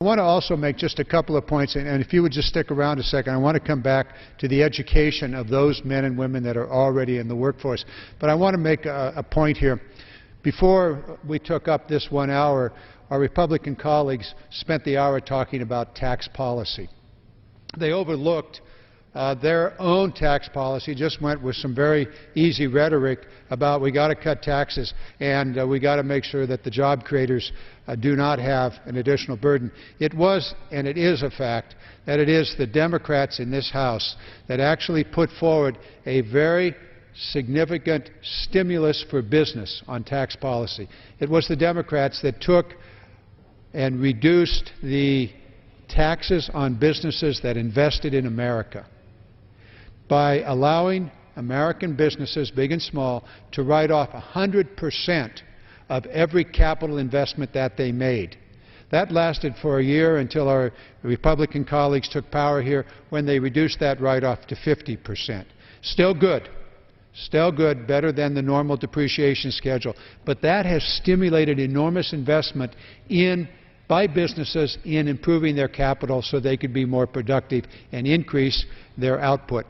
want to also make just a couple of points, and if you would just stick around a second, I want to come back to the education of those men and women that are already in the workforce. But I want to make a point here. Before we took up this 1 hour, our Republican colleagues spent the hour talking about tax policy. They overlooked their own tax policy, just went with some very easy rhetoric about we got to cut taxes and we got to make sure that the job creators do not have an additional burden. It was and it is a fact that it is the Democrats in this House that actually put forward a very significant stimulus for business on tax policy. It was the Democrats that took and reduced the taxes on businesses that invested in America by allowing American businesses, big and small, to write off 100% of every capital investment that they made. That lasted for a year until our Republican colleagues took power here, when they reduced that write-off to 50%. Still good. Still good, better than the normal depreciation schedule. But that has stimulated enormous investment by businesses in improving their capital so they could be more productive and increase their output.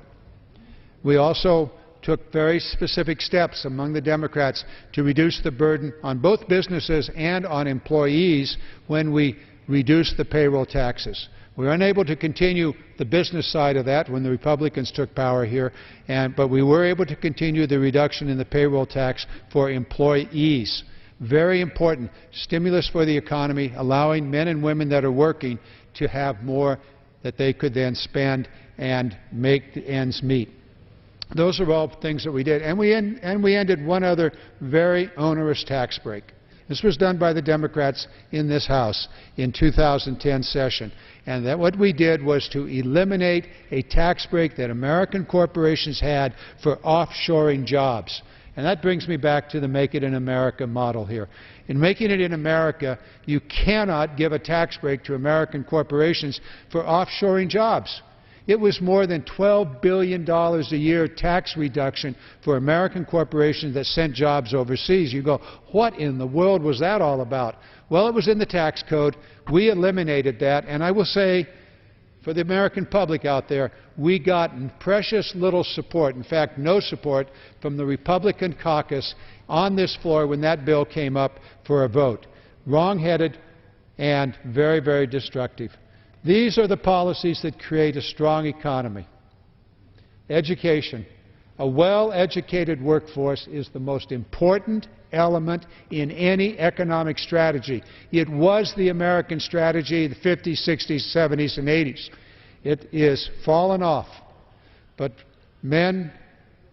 We also took very specific steps among the Democrats to reduce the burden on both businesses and on employees when we reduced the payroll taxes. We were unable to continue the business side of that when the Republicans took power here, but we were able to continue the reduction in the payroll tax for employees. Very important stimulus for the economy, allowing men and women that are working to have more that they could then spend and make the ends meet. Those are all things that we did. And we ended one other very onerous tax break. This was done by the Democrats in this House in 2010 session. And that what we did was to eliminate a tax break that American corporations had for offshoring jobs. And that brings me back to the Make It in America model here. In Making It in America, you cannot give a tax break to American corporations for offshoring jobs. It was more than $12 billion a year tax reduction for American corporations that sent jobs overseas. You go, what in the world was that all about? Well, it was in the tax code. We eliminated that, and I will say, for the American public out there, we got precious little support, in fact, no support from the Republican caucus on this floor when that bill came up for a vote. Wrong-headed and very, very destructive. These are the policies that create a strong economy. Education. A well-educated workforce is the most important element in any economic strategy. It was the American strategy in the 50s, 60s, 70s, and 80s. It is fallen off. But men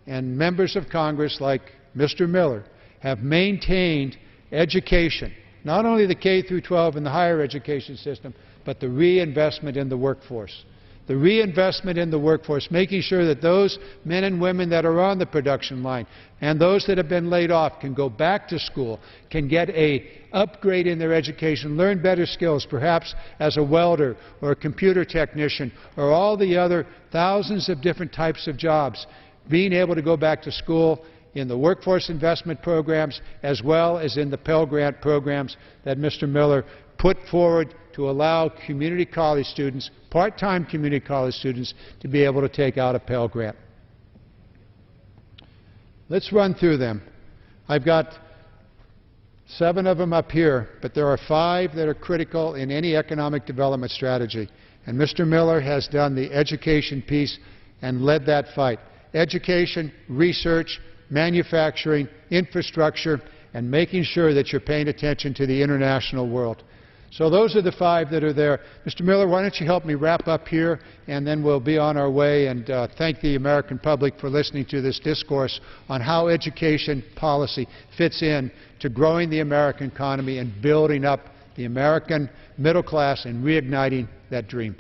and members of Congress like Mr. Miller have maintained education, not only the K through 12 and the higher education system, but the reinvestment in the workforce. The reinvestment in the workforce, making sure that those men and women that are on the production line and those that have been laid off can go back to school, can get an upgrade in their education, learn better skills, perhaps as a welder or a computer technician or all the other thousands of different types of jobs, being able to go back to school in the workforce investment programs as well as in the Pell Grant programs that Mr. Miller put forward to allow community college students, part-time community college students, to be able to take out a Pell Grant. Let's run through them. I've got 7 of them up here, but there are 5 that are critical in any economic development strategy. And Mr. Miller has done the education piece and led that fight. Education, research, manufacturing, infrastructure, and making sure that you're paying attention to the international world. So those are the 5 that are there. Mr. Miller, why don't you help me wrap up here, and then we'll be on our way, and thank the American public for listening to this discourse on how education policy fits in to growing the American economy and building up the American middle class and reigniting that dream.